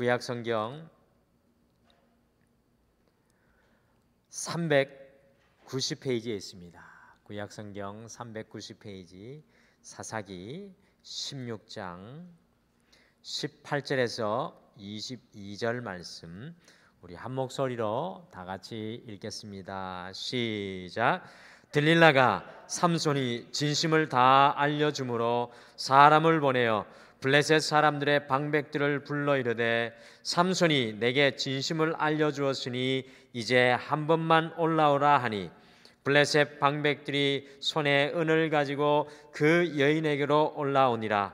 구약 성경 390페이지에 있습니다. 구약 성경 390페이지 사사기 16장 18절에서 22절 말씀 우리 한 목소리로 다 같이 읽겠습니다. 시작. 들릴라가 삼손이 진심을 다 알려주므로 사람을 보내어 블레셋 사람들의 방백들을 불러 이르되 삼손이 내게 진심을 알려주었으니 이제 한 번만 올라오라 하니 블레셋 방백들이 손에 은을 가지고 그 여인에게로 올라오니라.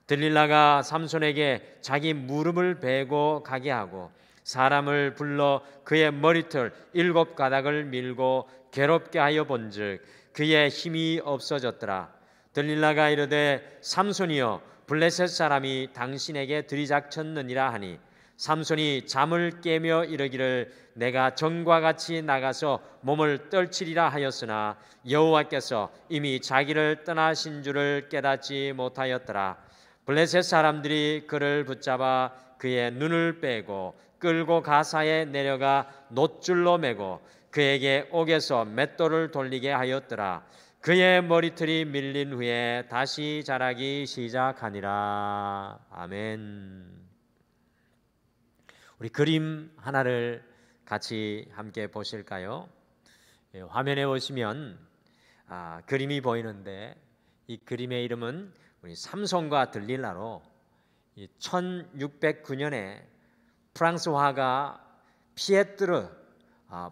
들릴라가 삼손에게 자기 무릎을 베고 가게 하고 사람을 불러 그의 머리털 7가닥을 밀고 괴롭게 하여 본즉 그의 힘이 없어졌더라. 들릴라가 이르되 삼손이여 블레셋 사람이 당신에게 들이닥쳤느니라 하니 삼손이 잠을 깨며 이르기를 내가 전과 같이 나가서 몸을 떨치리라 하였으나 여호와께서 이미 자기를 떠나신 줄을 깨닫지 못하였더라. 블레셋 사람들이 그를 붙잡아 그의 눈을 빼고 끌고 가사에 내려가 놋줄로 매고 그에게 옥에서 맷돌을 돌리게 하였더라. 그의 머리털이 밀린 후에 다시 자라기 시작하니라. 아멘. 우리 그림 하나를 같이 함께 보실까요? 화면에 보시면 그림이 보이는데 이 그림의 이름은 우리 삼손과 들릴라로 1609년에 프랑스 화가 피에트르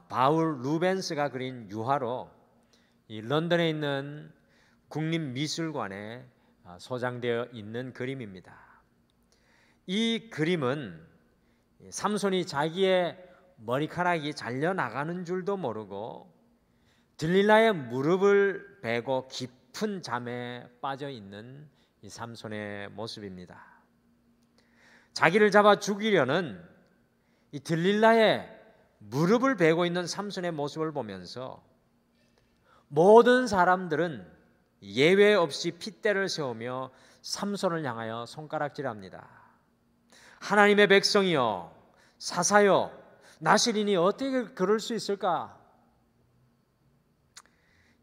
바울 루벤스가 그린 유화로 이 런던에 있는 국립미술관에 소장되어 있는 그림입니다. 이 그림은 삼손이 자기의 머리카락이 잘려나가는 줄도 모르고 들릴라의 무릎을 베고 깊은 잠에 빠져 있는 이 삼손의 모습입니다. 자기를 잡아 죽이려는 이 들릴라의 무릎을 베고 있는 삼손의 모습을 보면서 모든 사람들은 예외 없이 핏대를 세우며 삼손을 향하여 손가락질합니다. 하나님의 백성이여, 사사여, 나시린이 어떻게 그럴 수 있을까?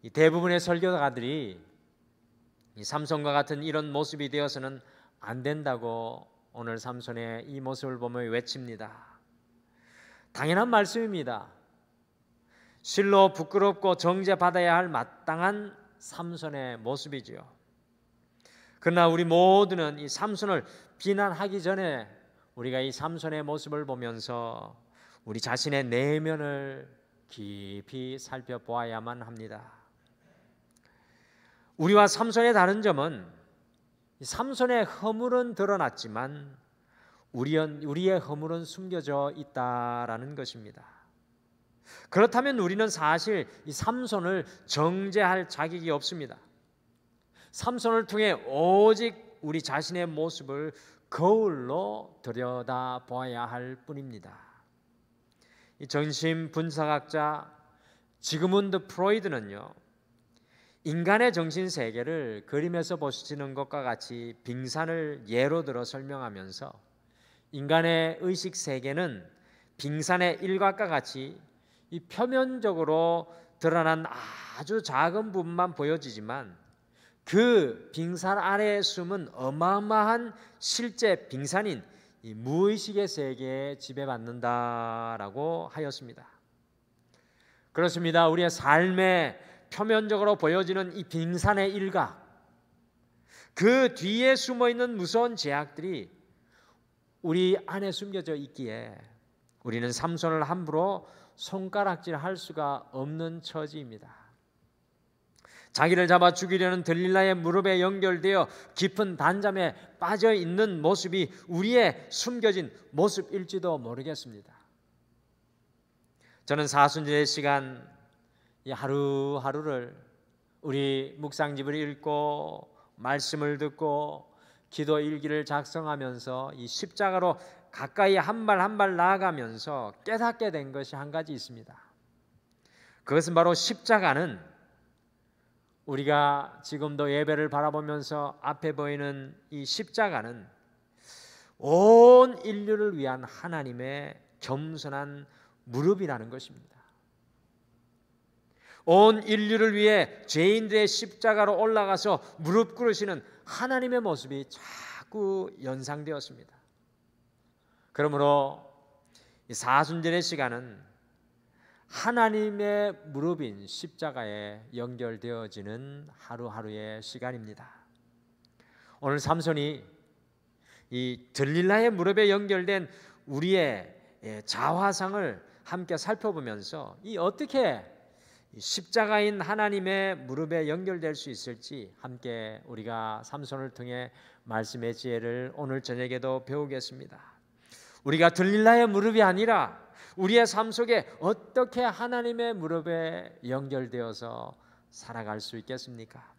이 대부분의 설교가들이 이 삼손과 같은 이런 모습이 되어서는 안 된다고 오늘 삼손의 이 모습을 보며 외칩니다. 당연한 말씀입니다. 실로 부끄럽고 정죄받아야 할 마땅한 삼손의 모습이지요. 그러나 우리 모두는 이 삼손을 비난하기 전에 우리가 이 삼손의 모습을 보면서 우리 자신의 내면을 깊이 살펴보아야만 합니다. 우리와 삼손의 다른 점은 삼손의 허물은 드러났지만 우리의 허물은 숨겨져 있다라는 것입니다. 그렇다면 우리는 사실 이 삼손을 정죄할 자격이 없습니다. 삼손을 통해 오직 우리 자신의 모습을 거울로 들여다보아야 할 뿐입니다. 이 정신 분석학자 지그문드 프로이드는요, 인간의 정신 세계를 그림에서 보시는 것과 같이 빙산을 예로 들어 설명하면서 인간의 의식 세계는 빙산의 일각과 같이 이 표면적으로 드러난 아주 작은 부분만 보여지지만 그 빙산 아래에 숨은 어마어마한 실제 빙산인 이 무의식의 세계에 지배받는다라고 하였습니다. 그렇습니다. 우리의 삶에 표면적으로 보여지는 이 빙산의 일각, 그 뒤에 숨어있는 무서운 제약들이 우리 안에 숨겨져 있기에 우리는 삼손을 함부로 손가락질할 수가 없는 처지입니다. 자기를 잡아 죽이려는 들릴라의 무릎에 연결되어 깊은 단잠에 빠져 있는 모습이 우리의 숨겨진 모습일지도 모르겠습니다. 저는 사순절의 시간 이 하루하루를 우리 묵상집을 읽고 말씀을 듣고 기도 일기를 작성하면서 이 십자가로 가까이 한 발 한 발 나아가면서 깨닫게 된 것이 한 가지 있습니다. 그것은 바로 십자가는 우리가 지금도 예배를 바라보면서 앞에 보이는 이 십자가는 온 인류를 위한 하나님의 겸손한 무릎이라는 것입니다. 온 인류를 위해 죄인들의 십자가로 올라가서 무릎 꿇으시는 하나님의 모습이 자꾸 연상되었습니다. 그러므로 이 사순절의 시간은 하나님의 무릎인 십자가에 연결되어지는 하루하루의 시간입니다. 오늘 삼손이 이 들릴라의 무릎에 연결된 우리의 자화상을 함께 살펴보면서 이 어떻게 십자가인 하나님의 무릎에 연결될 수 있을지 함께 우리가 삼손을 통해 말씀의 지혜를 오늘 저녁에도 배우겠습니다. 우리가 들릴라의 무릎이 아니라 우리의 삶 속에 어떻게 하나님의 무릎에 연결되어서 살아갈 수 있겠습니까?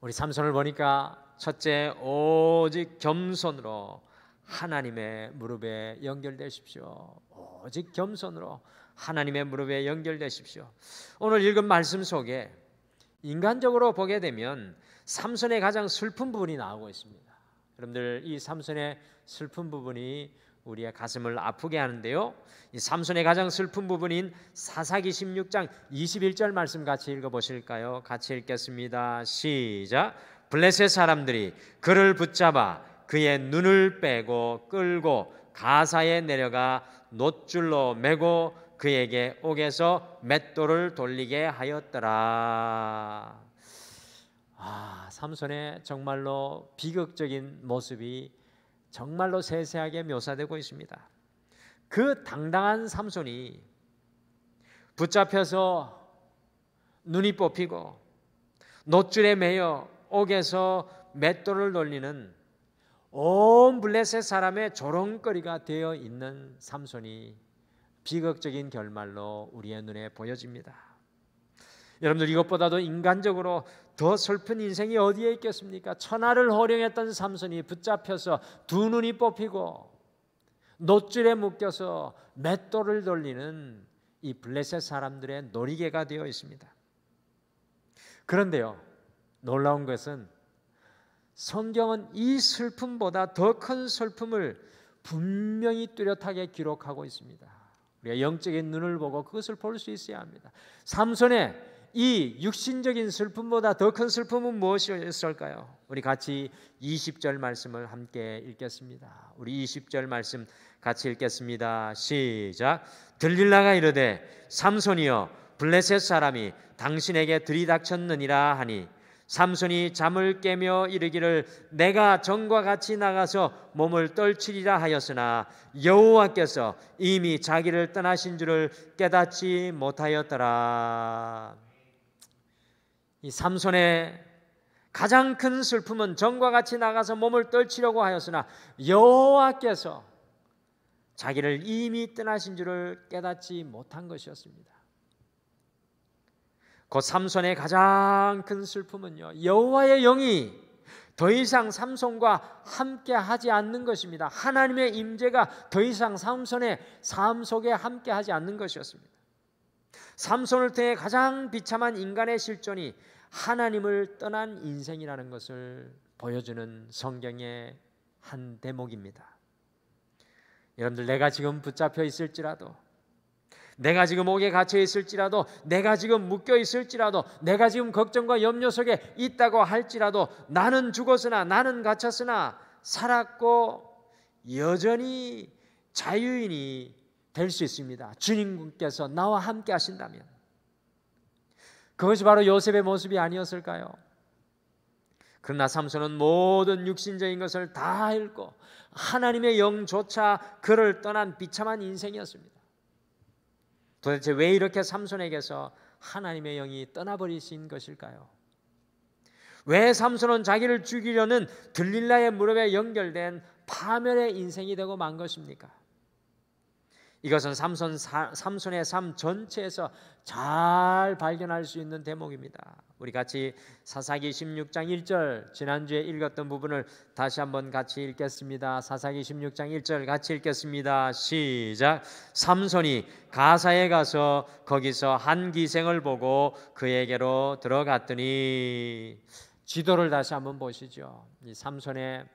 우리 삼손을 보니까 첫째, 오직 겸손으로 하나님의 무릎에 연결되십시오. 오직 겸손으로 하나님의 무릎에 연결되십시오. 오늘 읽은 말씀 속에 인간적으로 보게 되면 삼손의 가장 슬픈 부분이 나오고 있습니다. 여러분들, 이 삼손의 슬픈 부분이 우리의 가슴을 아프게 하는데요, 이 삼손의 가장 슬픈 부분인 사사기 16장 21절 말씀 같이 읽어보실까요? 같이 읽겠습니다. 시작. 블레셋 사람들이 그를 붙잡아 그의 눈을 빼고 끌고 가사에 내려가 놋줄로 매고 그에게 옥에서 맷돌을 돌리게 하였더라. 삼손의 정말로 비극적인 모습이 정말로 세세하게 묘사되고 있습니다. 그 당당한 삼손이 붙잡혀서 눈이 뽑히고 놋줄에 매여 옥에서 맷돌을 돌리는 온 블레셋 사람의 조롱거리가 되어 있는 삼손이 비극적인 결말로 우리의 눈에 보여집니다. 여러분들, 이것보다도 인간적으로 더 슬픈 인생이 어디에 있겠습니까? 천하를 호령했던 삼손이 붙잡혀서 두 눈이 뽑히고 놋줄에 묶여서 맷돌을 돌리는 이 블레셋 사람들의 놀이개가 되어 있습니다. 그런데요, 놀라운 것은 성경은 이 슬픔보다 더 큰 슬픔을 분명히 뚜렷하게 기록하고 있습니다. 우리가 영적인 눈을 보고 그것을 볼 수 있어야 합니다. 삼손의 이 육신적인 슬픔보다 더 큰 슬픔은 무엇이었을까요? 우리 같이 20절 말씀을 함께 읽겠습니다. 우리 20절 말씀 같이 읽겠습니다. 시작. 들릴라가 이르되 삼손이여 블레셋 사람이 당신에게 들이닥쳤느니라 하니 삼손이 잠을 깨며 이르기를 내가 전과 같이 나가서 몸을 떨치리라 하였으나 여호와께서 이미 자기를 떠나신 줄을 깨닫지 못하였더라. 이 삼손의 가장 큰 슬픔은 전과 같이 나가서 몸을 떨치려고 하였으나 여호와께서 자기를 이미 떠나신 줄을 깨닫지 못한 것이었습니다. 그 삼손의 가장 큰 슬픔은요, 여호와의 영이 더 이상 삼손과 함께 하지 않는 것입니다. 하나님의 임재가 더 이상 삼손의 삶 속에 함께 하지 않는 것이었습니다. 삼손을 통해 가장 비참한 인간의 실존이 하나님을 떠난 인생이라는 것을 보여주는 성경의 한 대목입니다. 여러분들, 내가 지금 붙잡혀 있을지라도, 내가 지금 옥에 갇혀 있을지라도, 내가 지금 묶여 있을지라도, 내가 지금 걱정과 염려 속에 있다고 할지라도, 나는 죽었으나 나는 갇혔으나 살았고 여전히 자유인이 될 수 있습니다. 주님께서 나와 함께 하신다면. 그것이 바로 요셉의 모습이 아니었을까요? 그러나 삼손은 모든 육신적인 것을 다 잃고 하나님의 영조차 그를 떠난 비참한 인생이었습니다. 도대체 왜 이렇게 삼손에게서 하나님의 영이 떠나버리신 것일까요? 왜 삼손은 자기를 죽이려는 들릴라의 무릎에 연결된 파멸의 인생이 되고 만 것입니까? 이것은 삼손의 삶 전체에서 잘 발견할 수 있는 대목입니다. 우리 같이 사사기 16장 1절, 지난주에 읽었던 부분을 다시 한번 같이 읽겠습니다. 사사기 16장 1절 같이 읽겠습니다. 시작. 삼손이 가사에 가서 거기서 한 기생을 보고 그에게로 들어갔더니, 지도를 다시 한번 보시죠. 이 삼손의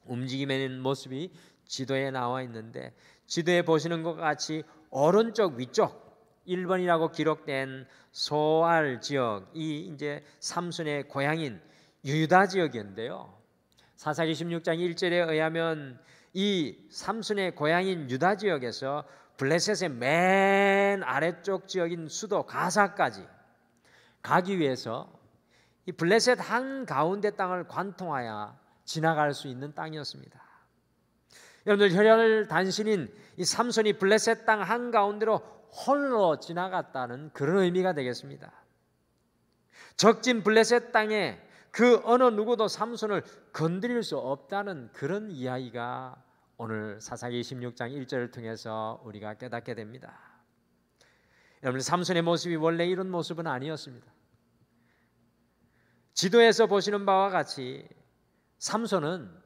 움직이는 모습이 지도에 나와 있는데, 지도에 보시는 것과 같이 오른쪽 위쪽 1번이라고 기록된 소알 지역이 이제 삼손의 고향인 유다 지역이었는데요. 사사기 16장 1절에 의하면 이 삼손의 고향인 유다 지역에서 블레셋의 맨 아래쪽 지역인 수도 가사까지 가기 위해서 이 블레셋 한가운데 땅을 관통하여 지나갈 수 있는 땅이었습니다. 여러분들, 혈혈단신인 이 삼손이 블레셋 땅 한가운데로 홀로 지나갔다는 그런 의미가 되겠습니다. 적진 블레셋 땅에 그 어느 누구도 삼손을 건드릴 수 없다는 그런 이야기가 오늘 사사기 16장 1절을 통해서 우리가 깨닫게 됩니다. 여러분, 삼손의 모습이 원래 이런 모습은 아니었습니다. 지도에서 보시는 바와 같이 삼손은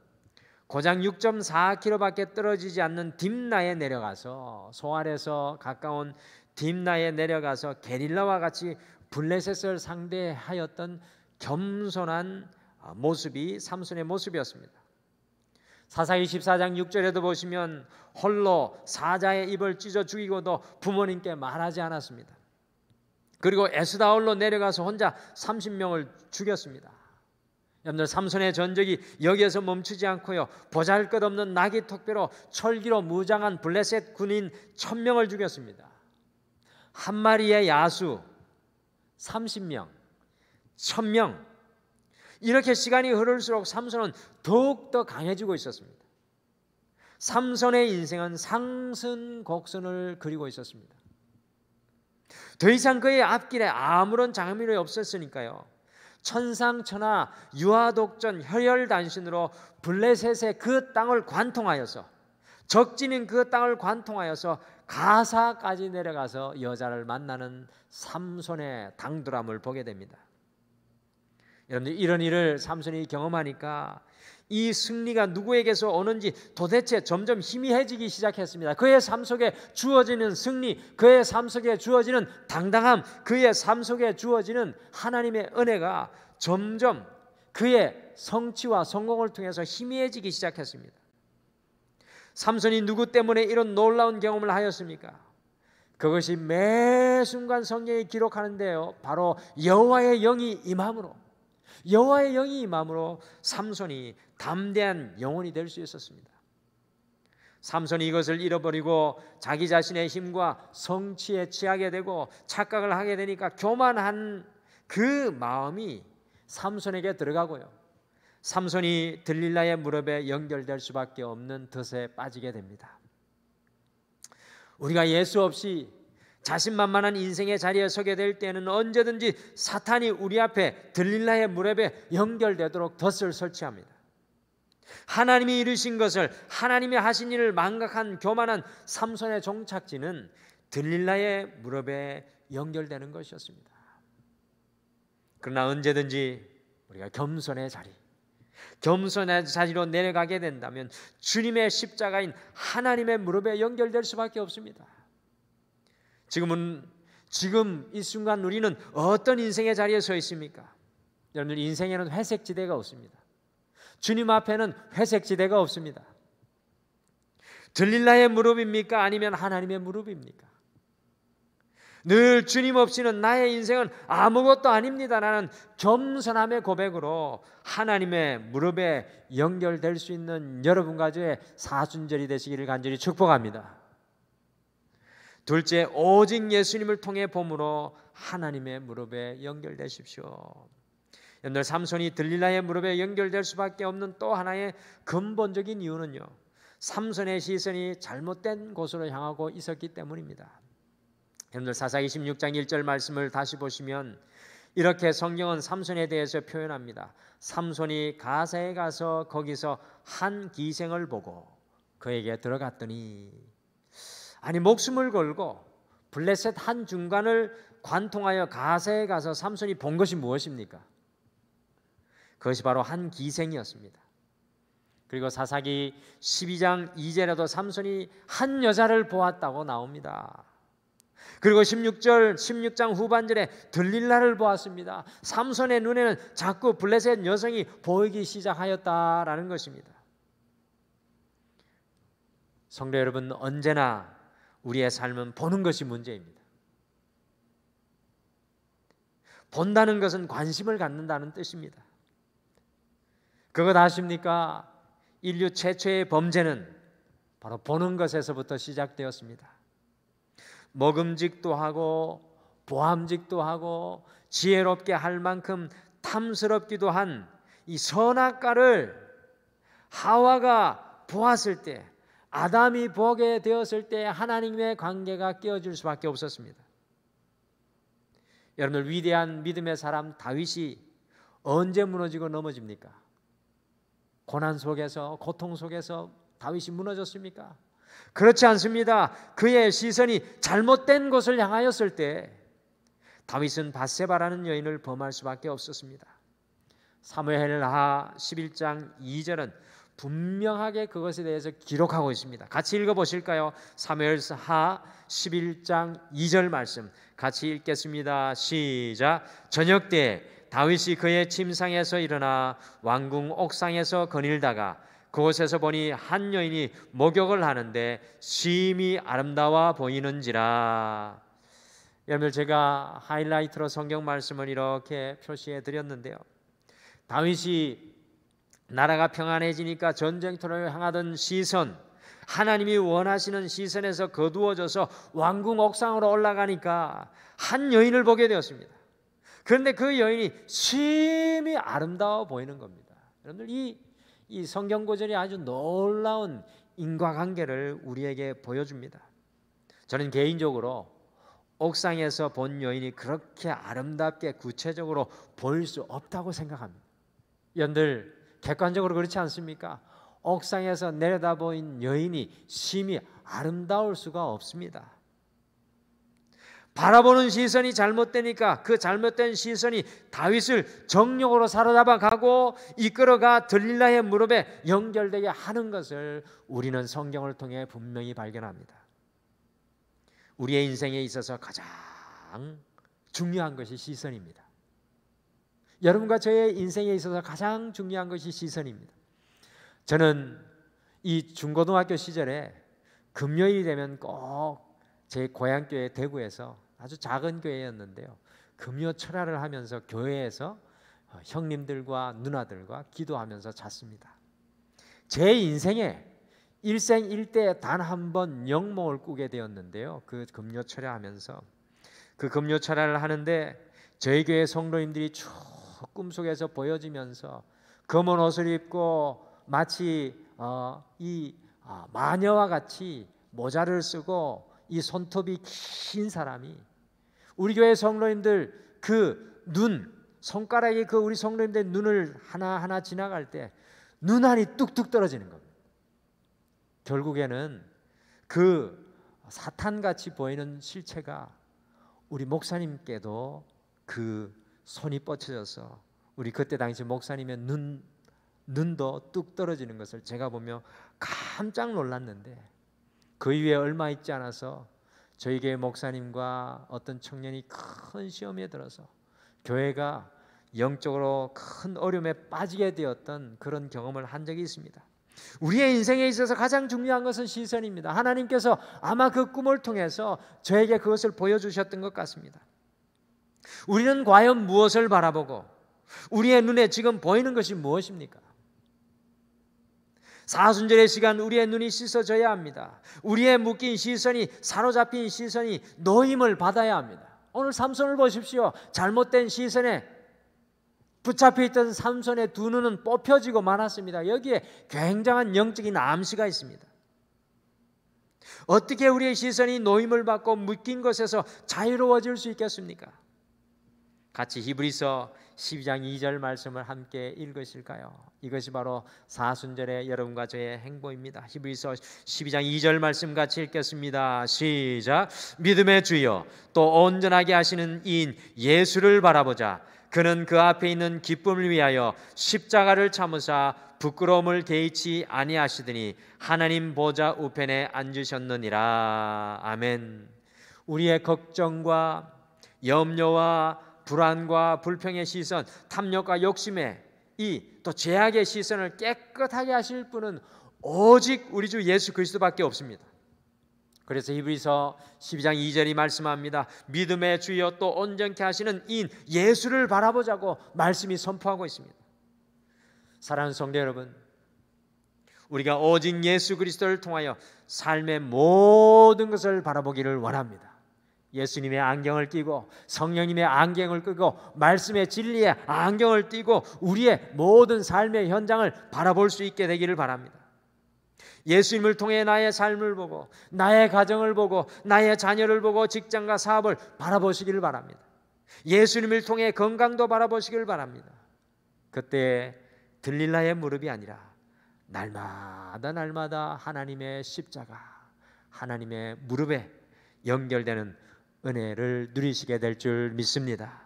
고장 6.4km밖에 떨어지지 않는 딥나에 내려가서, 소알에서 가까운 딥나에 내려가서 게릴라와 같이 블레셋을 상대하였던 겸손한 모습이 삼손의 모습이었습니다. 사사기 14장 6절에도 보시면 홀로 사자의 입을 찢어 죽이고도 부모님께 말하지 않았습니다. 그리고 에스다올로 내려가서 혼자 30명을 죽였습니다. 여러분들, 삼손의 전적이 여기에서 멈추지 않고요, 보잘것없는 나귀 턱뼈로 철기로 무장한 블레셋 군인 1000명을 죽였습니다. 한 마리의 야수 30명, 1000명. 이렇게 시간이 흐를수록 삼손은 더욱더 강해지고 있었습니다. 삼손의 인생은 상승곡선을 그리고 있었습니다. 더 이상 그의 앞길에 아무런 장애물이 없었으니까요, 천상천하 유아독전 혈혈단신으로 블레셋의 그 땅을 관통하여서, 적진인 그 땅을 관통하여서 가사까지 내려가서 여자를 만나는 삼손의 당돌함을 보게 됩니다. 여러분들, 이런 일을 삼손이 경험하니까 이 승리가 누구에게서 오는지 도대체 점점 희미해지기 시작했습니다. 그의 삶 속에 주어지는 승리, 그의 삶 속에 주어지는 당당함, 그의 삶 속에 주어지는 하나님의 은혜가 점점 그의 성취와 성공을 통해서 희미해지기 시작했습니다. 삼손이 누구 때문에 이런 놀라운 경험을 하였습니까? 그것이 매 순간 성경이 기록하는데요, 바로 여호와의 영이 임함으로, 여호와의 영이 임함으로 삼손이 담대한 영혼이 될 수 있었습니다. 삼손이 이것을 잃어버리고 자기 자신의 힘과 성취에 취하게 되고 착각을 하게 되니까 교만한 그 마음이 삼손에게 들어가고요, 삼손이 들릴라의 무릎에 연결될 수밖에 없는 덫에 빠지게 됩니다. 우리가 예수 없이 자신만만한 인생의 자리에 서게 될 때는 언제든지 사탄이 우리 앞에 들릴라의 무릎에 연결되도록 덫을 설치합니다. 하나님이 이루신 것을, 하나님이 하신 일을 망각한 교만한 삼손의 종착지는 들릴라의 무릎에 연결되는 것이었습니다. 그러나 언제든지 우리가 겸손의 자리로 내려가게 된다면 주님의 십자가인 하나님의 무릎에 연결될 수밖에 없습니다. 지금 이 순간 우리는 어떤 인생의 자리에 서 있습니까? 여러분들, 인생에는 회색지대가 없습니다. 주님 앞에는 회색지대가 없습니다. 들릴라의 무릎입니까? 아니면 하나님의 무릎입니까? 늘 주님 없이는 나의 인생은 아무것도 아닙니다라는 겸손함의 고백으로 하나님의 무릎에 연결될 수 있는 여러분 가족의 사순절이 되시기를 간절히 축복합니다. 둘째, 오직 예수님을 통해 봄으로 하나님의 무릎에 연결되십시오. 여러분들, 삼손이 들릴라의 무릎에 연결될 수밖에 없는 또 하나의 근본적인 이유는요, 삼손의 시선이 잘못된 곳으로 향하고 있었기 때문입니다. 여러분들, 사사기 16장 1절 말씀을 다시 보시면 이렇게 성경은 삼손에 대해서 표현합니다. 삼손이 가사에 가서 거기서 한 기생을 보고 그에게 들어갔더니, 아니, 목숨을 걸고 블레셋 한 중간을 관통하여 가사에 가서 삼손이 본 것이 무엇입니까? 그것이 바로 한 기생이었습니다. 그리고 사사기 12장 2절에도 삼손이 한 여자를 보았다고 나옵니다. 그리고 16장 후반절에 들릴라를 보았습니다. 삼손의 눈에는 자꾸 블레셋 여성이 보이기 시작하였다라는 것입니다. 성도 여러분, 언제나 우리의 삶은 보는 것이 문제입니다. 본다는 것은 관심을 갖는다는 뜻입니다. 그것 아십니까? 인류 최초의 범죄는 바로 보는 것에서부터 시작되었습니다. 먹음직도 하고 보암직도 하고 지혜롭게 할 만큼 탐스럽기도 한 이 선악과를 하와가 보았을 때, 아담이 보게 되었을 때 하나님의 관계가 깨어질 수밖에 없었습니다. 여러분들, 위대한 믿음의 사람 다윗이 언제 무너지고 넘어집니까? 고난 속에서, 고통 속에서 다윗이 무너졌습니까? 그렇지 않습니다. 그의 시선이 잘못된 곳을 향하였을 때 다윗은 밧세바라는 여인을 범할 수밖에 없었습니다. 사무엘하 11장 2절은 분명하게 그것에 대해서 기록하고 있습니다. 같이 읽어보실까요? 사무엘하 11장 2절 말씀 같이 읽겠습니다. 시작. 저녁 때 다윗이 그의 침상에서 일어나 왕궁 옥상에서 거닐다가 그곳에서 보니 한 여인이 목욕을 하는데 심히 아름다워 보이는지라. 여러분들, 제가 하이라이트로 성경 말씀을 이렇게 표시해 드렸는데요. 다윗이 나라가 평안해지니까 전쟁터를 향하던 시선, 하나님이 원하시는 시선에서 거두어져서 왕궁 옥상으로 올라가니까 한 여인을 보게 되었습니다. 그런데 그 여인이 심히 아름다워 보이는 겁니다. 여러분들, 이 성경 구절이 아주 놀라운 인과관계를 우리에게 보여줍니다. 저는 개인적으로 옥상에서 본 여인이 그렇게 아름답게 구체적으로 보일 수 없다고 생각합니다. 여러분들, 객관적으로 그렇지 않습니까? 옥상에서 내려다보인 여인이 심히 아름다울 수가 없습니다. 바라보는 시선이 잘못되니까 그 잘못된 시선이 다윗을 정욕으로 사로잡아 가고 이끌어가 들릴라의 무릎에 연결되게 하는 것을 우리는 성경을 통해 분명히 발견합니다. 우리의 인생에 있어서 가장 중요한 것이 시선입니다. 여러분과 저의 인생에 있어서 가장 중요한 것이 시선입니다. 저는 이 중고등학교 시절에 금요일이 되면 꼭 제 고향교회 대구에서 아주 작은 교회였는데요, 금요철야를 하면서 교회에서 형님들과 누나들과 기도하면서 잤습니다. 제 인생에 일생일대 단 한 번 영몽을 꾸게 되었는데요, 그 금요철야 하면서 그 금요철야를 하는데 저희 교회 성도님들이 쭉 꿈속에서 보여지면서 검은 옷을 입고 마치 마녀와 같이 모자를 쓰고 이 손톱이 긴 사람이 우리 교회 성도님들 그 눈, 손가락이 그 우리 성도님들 눈을 하나하나 지나갈 때 눈알이 뚝뚝 떨어지는 겁니다. 결국에는 그 사탄같이 보이는 실체가 우리 목사님께도 그 손이 뻗쳐져서 우리 그때 당시 목사님의 눈도 뚝 떨어지는 것을 제가 보며 깜짝 놀랐는데, 그 이후에 얼마 있지 않아서 저희 교회 목사님과 어떤 청년이 큰 시험에 들어서 교회가 영적으로 큰 어려움에 빠지게 되었던 그런 경험을 한 적이 있습니다. 우리의 인생에 있어서 가장 중요한 것은 시선입니다. 하나님께서 아마 그 꿈을 통해서 저에게 그것을 보여주셨던 것 같습니다. 우리는 과연 무엇을 바라보고 우리의 눈에 지금 보이는 것이 무엇입니까? 사순절의 시간 우리의 눈이 씻어져야 합니다. 우리의 묶인 시선이, 사로잡힌 시선이 노임을 받아야 합니다. 오늘 삼손을 보십시오. 잘못된 시선에 붙잡혀 있던 삼손의 두 눈은 뽑혀지고 말았습니다. 여기에 굉장한 영적인 암시가 있습니다. 어떻게 우리의 시선이 노임을 받고 묶인 것에서 자유로워질 수 있겠습니까? 같이 히브리서 12장 2절 말씀을 함께 읽으실까요? 이것이 바로 사순절의 여러분과 저의 행보입니다. 히브리서 12장 2절 말씀 같이 읽겠습니다. 시작. 믿음의 주여 또 온전하게 하시는 이인 예수를 바라보자. 그는 그 앞에 있는 기쁨을 위하여 십자가를 참으사 부끄러움을 개의치 아니하시더니 하나님 보좌 우편에 앉으셨느니라. 아멘. 우리의 걱정과 염려와 불안과 불평의 시선, 탐욕과 욕심에 이 또 죄악의 시선을 깨끗하게 하실 분은 오직 우리 주 예수 그리스도밖에 없습니다. 그래서 히브리서 12장 2절이 말씀합니다. 믿음의 주여 또 온전케 하시는 이인 예수를 바라보자고 말씀이 선포하고 있습니다. 사랑하는 성도 여러분, 우리가 오직 예수 그리스도를 통하여 삶의 모든 것을 바라보기를 원합니다. 예수님의 안경을 끼고 성령님의 안경을 끼고 말씀의 진리의 안경을 끼고 우리의 모든 삶의 현장을 바라볼 수 있게 되기를 바랍니다. 예수님을 통해 나의 삶을 보고 나의 가정을 보고 나의 자녀를 보고 직장과 사업을 바라보시기를 바랍니다. 예수님을 통해 건강도 바라보시기를 바랍니다. 그때 들릴라의 무릎이 아니라 날마다 하나님의 십자가, 하나님의 무릎에 연결되는 은혜를 누리시게 될 줄 믿습니다.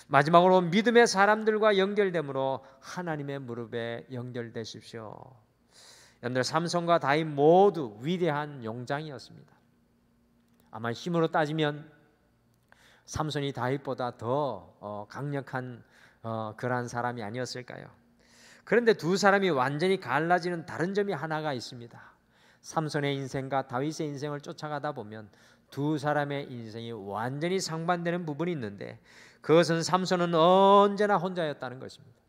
마지막으로 믿음의 사람들과 연결됨으로 하나님의 무릎에 연결되십시오. 여러분들, 삼손과 다윗 모두 위대한 용장이었습니다. 아마 힘으로 따지면 삼손이 다윗보다 더 강력한 그러한 사람이 아니었을까요? 그런데 두 사람이 완전히 갈라지는 다른 점이 하나가 있습니다. 삼손의 인생과 다윗의 인생을 쫓아가다 보면 두 사람의 인생이 완전히 상반되는 부분이 있는데 그것은 삼손은 언제나 혼자였다는 것입니다.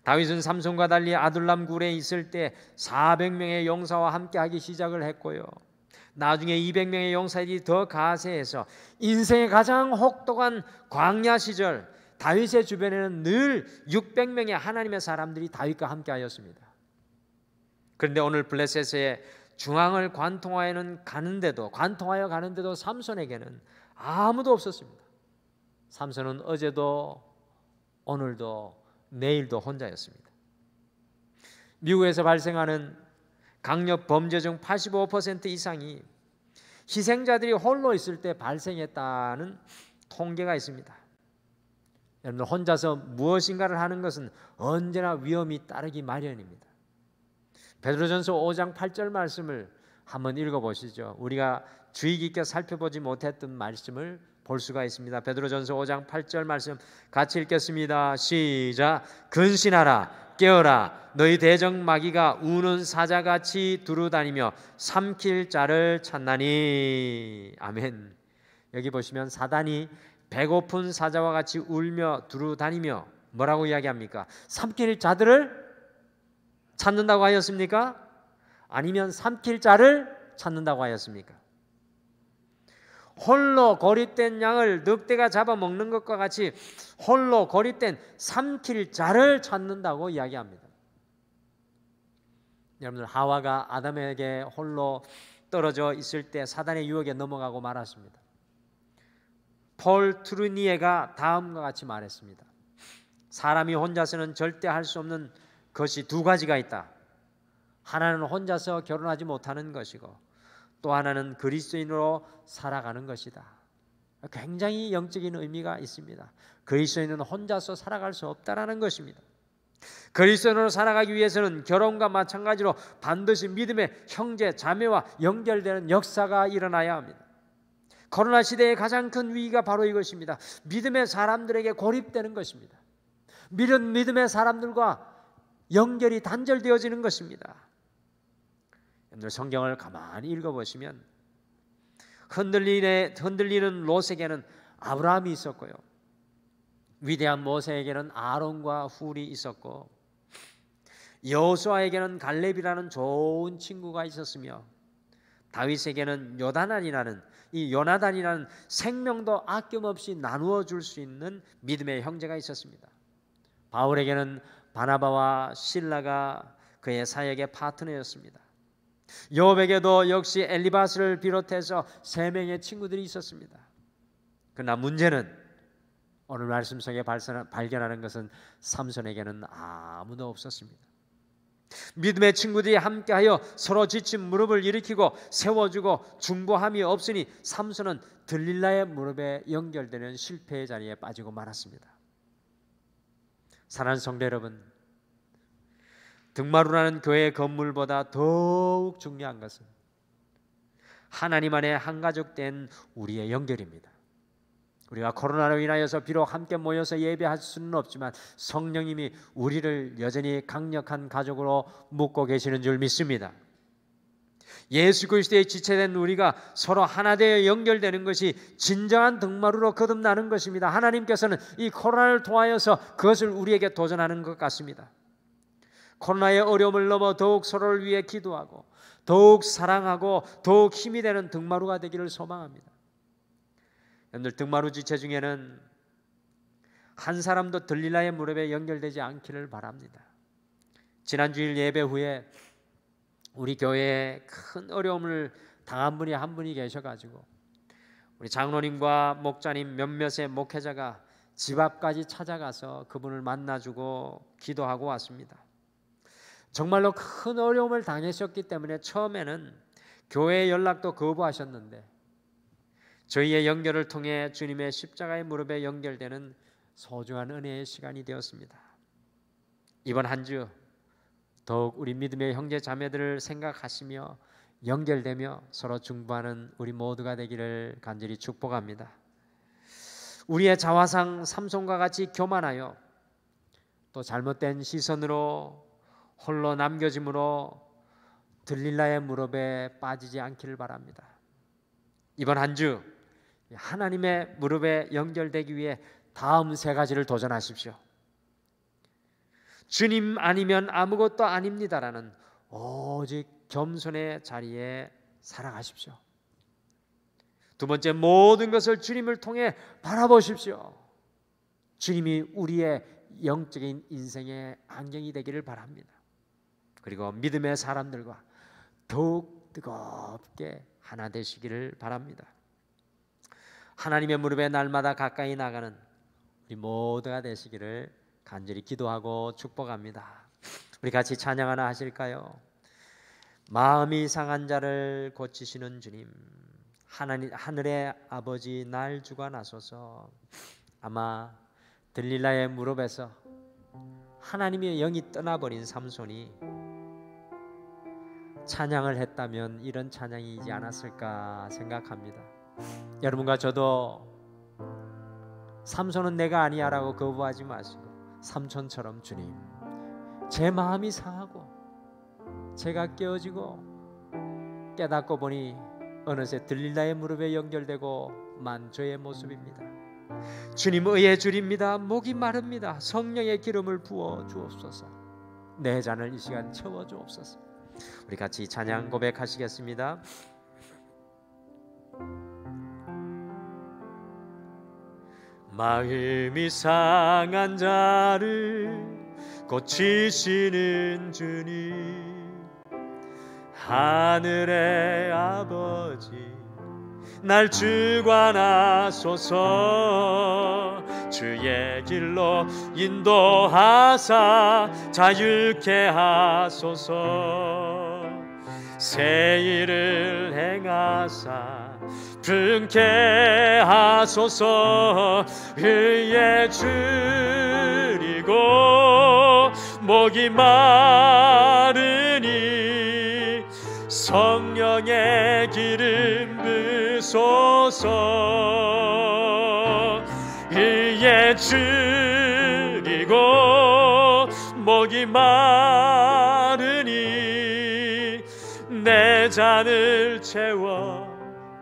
다윗은 삼손과 달리 아둘람 굴에 있을 때 400명의 용사와 함께하기 시작을 했고요. 나중에 200명의 용사들이 더 가세해서 인생의 가장 혹독한 광야 시절 다윗의 주변에는 늘 600명의 하나님의 사람들이 다윗과 함께하였습니다. 그런데 오늘 블레셋의 중앙을 관통하여 가는데도 삼손에게는 아무도 없었습니다. 삼손은 어제도 오늘도 내일도 혼자였습니다. 미국에서 발생하는 강력 범죄 중 85% 이상이 희생자들이 홀로 있을 때 발생했다는 통계가 있습니다. 여러분, 혼자서 무엇인가를 하는 것은 언제나 위험이 따르기 마련입니다. 베드로전서 5장 8절 말씀을 한번 읽어보시죠. 우리가 주의 깊게 살펴보지 못했던 말씀을 볼 수가 있습니다. 베드로전서 5장 8절 말씀 같이 읽겠습니다. 시작. 근신하라, 깨어라, 너희 대적 마귀가 우는 사자같이 두루다니며 삼킬 자를 찾나니. 아멘. 여기 보시면 사단이 배고픈 사자와 같이 울며 두루다니며 뭐라고 이야기합니까? 삼킬 자들을 찾는다고 하였습니까? 아니면 삼킬 자를 찾는다고 하였습니까? 홀로 고립된 양을 늑대가 잡아먹는 것과 같이 홀로 고립된 삼킬 자를 찾는다고 이야기합니다. 여러분들, 하와가 아담에게 홀로 떨어져 있을 때 사단의 유혹에 넘어가고 말았습니다. 폴 트루니에가 다음과 같이 말했습니다. 사람이 혼자서는 절대 할 수 없는 것이 두 가지가 있다. 하나는 혼자서 결혼하지 못하는 것이고 또 하나는 그리스도인으로 살아가는 것이다. 굉장히 영적인 의미가 있습니다. 그리스도인은 혼자서 살아갈 수 없다라는 것입니다. 그리스도인으로 살아가기 위해서는 결혼과 마찬가지로 반드시 믿음의 형제 자매와 연결되는 역사가 일어나야 합니다. 코로나 시대의 가장 큰 위기가 바로 이것입니다. 믿음의 사람들에게 고립되는 것입니다. 믿음의 사람들과 연결이 단절되어지는 것입니다. 여러분들, 성경을 가만히 읽어보시면 흔들리는 롯에게는 아브라함이 있었고요, 위대한 모세에게는 아론과 훌이 있었고, 여호수아에게는 갈렙이라는 좋은 친구가 있었으며, 다윗에게는 요나단이라는 생명도 아낌없이 나누어 줄 수 있는 믿음의 형제가 있었습니다. 바울에게는 바나바와 실라가 그의 사역의 파트너였습니다. 요업에게도 역시 엘리바스를 비롯해서 3명의 친구들이 있었습니다. 그러나 문제는 오늘 말씀 속에 발견하는 것은 삼손에게는 아무도 없었습니다. 믿음의 친구들이 함께하여 서로 지친 무릎을 일으키고 세워주고 중보함이 없으니 삼손은 들릴라의 무릎에 연결되는 실패의 자리에 빠지고 말았습니다. 사랑하는 성도 여러분, 등마루라는 교회의 건물보다 더욱 중요한 것은 하나님 안에 한 가족 된 우리의 연결입니다. 우리가 코로나로 인하여서 비록 함께 모여서 예배할 수는 없지만 성령님이 우리를 여전히 강력한 가족으로 묶고 계시는 줄 믿습니다. 예수 그리스도의 지체된 우리가 서로 하나 되어 연결되는 것이 진정한 등마루로 거듭나는 것입니다. 하나님께서는 이 코로나를 통하여서 그것을 우리에게 도전하는 것 같습니다. 코로나의 어려움을 넘어 더욱 서로를 위해 기도하고 더욱 사랑하고 더욱 힘이 되는 등마루가 되기를 소망합니다. 여러분들, 등마루 지체 중에는 한 사람도 들릴라의 무릎에 연결되지 않기를 바랍니다. 지난 주일 예배 후에 우리 교회에 큰 어려움을 당한 분이 한 분이 계셔가지고 우리 장로님과 목자님 몇몇의 목회자가 집 앞까지 찾아가서 그분을 만나주고 기도하고 왔습니다. 정말로 큰 어려움을 당하셨기 때문에 처음에는 교회 연락도 거부하셨는데 저희의 연결을 통해 주님의 십자가의 무릎에 연결되는 소중한 은혜의 시간이 되었습니다. 이번 한 주 더욱 우리 믿음의 형제 자매들을 생각하시며 연결되며 서로 중보하는 우리 모두가 되기를 간절히 축복합니다. 우리의 자화상 삼손과 같이 교만하여 또 잘못된 시선으로 홀로 남겨짐으로 들릴라의 무릎에 빠지지 않기를 바랍니다. 이번 한 주 하나님의 무릎에 연결되기 위해 다음 3가지를 도전하십시오. 주님 아니면 아무것도 아닙니다라는 오직 겸손의 자리에 살아가십시오. 2번째, 모든 것을 주님을 통해 바라보십시오. 주님이 우리의 영적인 인생의 안경이 되기를 바랍니다. 그리고 믿음의 사람들과 더욱 뜨겁게 하나 되시기를 바랍니다. 하나님의 무릎에 날마다 가까이 나가는 우리 모두가 되시기를 간절히 기도하고 축복합니다. 우리 같이 찬양 하나 하실까요? 마음이 상한 자를 고치시는 주님, 하늘의 아버지 날 주관하소서. 아마 들릴라의 무릎에서 하나님의 영이 떠나버린 삼손이 찬양을 했다면 이런 찬양이지 않았을까 생각합니다. 여러분과 저도 삼손은 내가 아니야라고 거부하지 마시고 삼손처럼 주님, 제 마음이 상하고 제가 깨어지고 깨닫고 보니 어느새 들릴라의 무릎에 연결되고 만 저의 모습입니다. 주님, 의의 줄입니다. 목이 마릅니다. 성령의 기름을 부어 주옵소서. 내 잔을 이 시간 채워 주옵소서. 우리 같이 찬양 고백하시겠습니다. 마음이 상한 자를 고치시는 주님, 하늘의 아버지 날 주관하소서. 주의 길로 인도하사 자유케 하소서. 새 일을 행하사 분케 하소서. 의에 줄이고 목이 마르니 성령의 기름 부소서. 의에 줄이고 목이 마르니 내 잔을 채워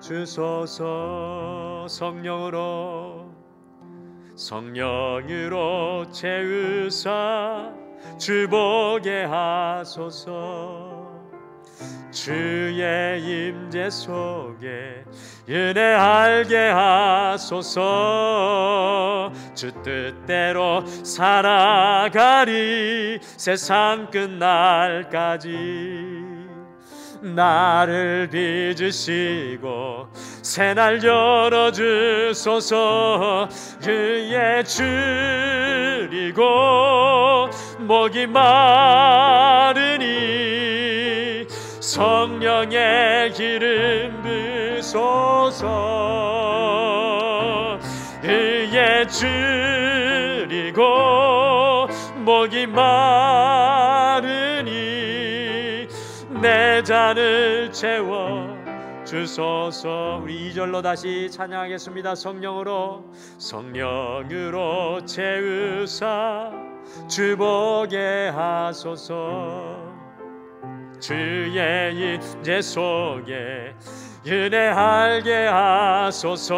주소서. 성령으로 채우사 주보게 하소서. 주의 임재 속에 은혜 알게 하소서. 주 뜻대로 살아가리 세상 끝날까지. 나를 빚으시고 새날 열어주소서. 그의 줄이고 목이 마르니 성령의 기름 부소서. 그의 줄이고 목이 마르니 내 잔을 채워 주소서. 우리 2절로 다시 찬양하겠습니다. 성령으로 채우사 주보게 하소서. 주의 인재 속에 은혜 알게 하소서.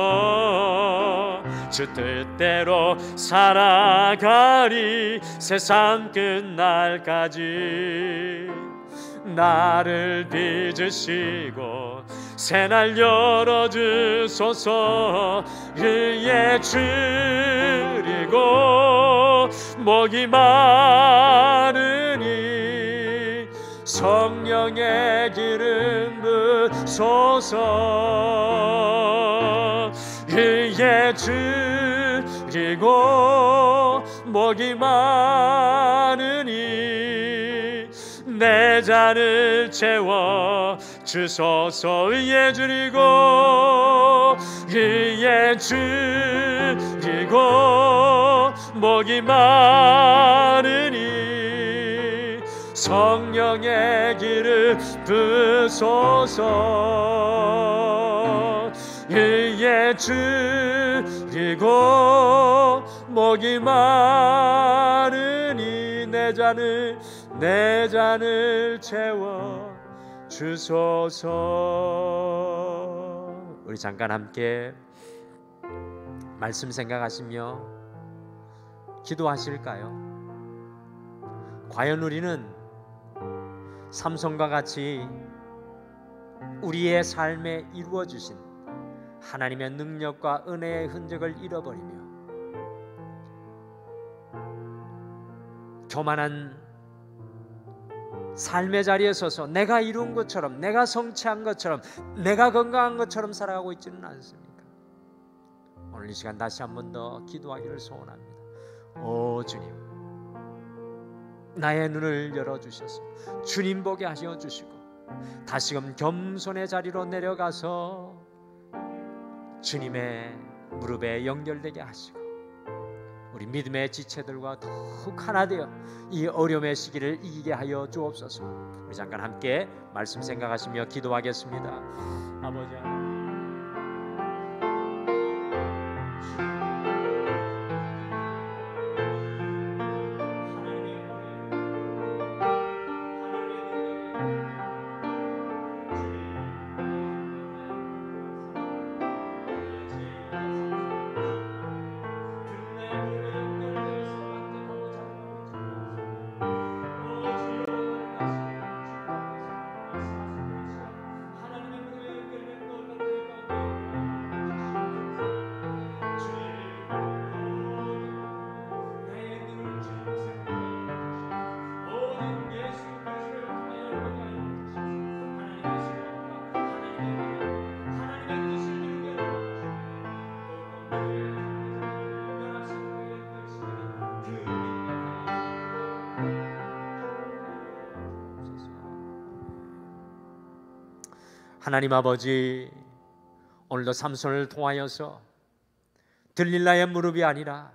주 뜻대로 살아가리 세상 끝날까지. 나를 빚으시고 새날 열어주소서. 그의 줄이고 목이 마르니 성령의 기름 부소서. 그의 줄이고 목이 마르니 내 잔을 채워 주소서. 그의 줄이고 목이 마르니 성령의 기름 부소서. 그의 줄이고 목이 마르니 내 잔을 채워 주소서. 우리 잠깐 함께 말씀 생각하시며 기도하실까요? 과연 우리는 삼손과 같이 우리의 삶에 이루어 주신 하나님의 능력과 은혜의 흔적을 잃어버리며 교만한 삶의 자리에 서서 내가 이룬 것처럼, 내가 성취한 것처럼, 내가 건강한 것처럼 살아가고 있지는 않습니까? 오늘 이 시간 다시 한 번 더 기도하기를 소원합니다. 오 주님, 나의 눈을 열어주셔서 주님 보게 하시어 주시고 다시금 겸손의 자리로 내려가서 주님의 무릎에 연결되게 하시고 우리 믿음의 지체들과 더욱 하나 되어 이 어려움의 시기를 이기게 하여 주옵소서. 우리 잠깐 함께 말씀 생각하시며 기도하겠습니다. 아버지 하나님 아버지, 오늘도 삼손을 통하여서 들릴라의 무릎이 아니라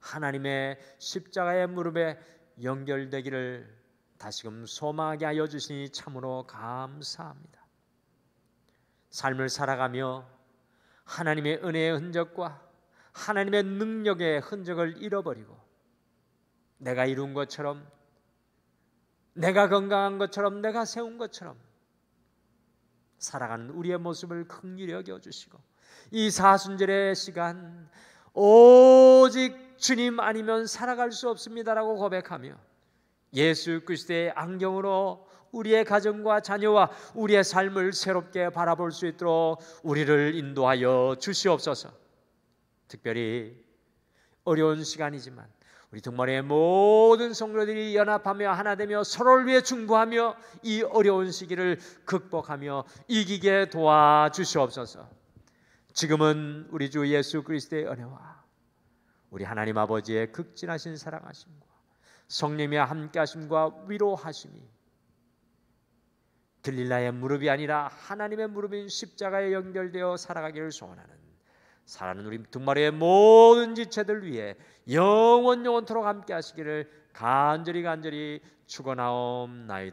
하나님의 십자가의 무릎에 연결되기를 다시금 소망하게 하여 주시니 참으로 감사합니다. 삶을 살아가며 하나님의 은혜의 흔적과 하나님의 능력의 흔적을 잃어버리고 내가 이룬 것처럼, 내가 건강한 것처럼, 내가 세운 것처럼 살아가는 우리의 모습을 긍휼히 여겨주시고 이 사순절의 시간 오직 주님 아니면 살아갈 수 없습니다라고 고백하며 예수 그리스도의 안경으로 우리의 가정과 자녀와 우리의 삶을 새롭게 바라볼 수 있도록 우리를 인도하여 주시옵소서. 특별히 어려운 시간이지만 우리 등번의 모든 성도들이 연합하며 하나 되며 서로를 위해 중보하며 이 어려운 시기를 극복하며 이기게 도와주시옵소서. 지금은 우리 주 예수 그리스도의 은혜와 우리 하나님 아버지의 극진하신 사랑하심과 성령의 함께하심과 위로하심이 들릴라의 무릎이 아니라 하나님의 무릎인 십자가에 연결되어 살아가기를 소원하는 사랑하는 우리 등마리의 모든 지체들 위해 영원토록 함께 하시기를 간절히 축원하옵나이다.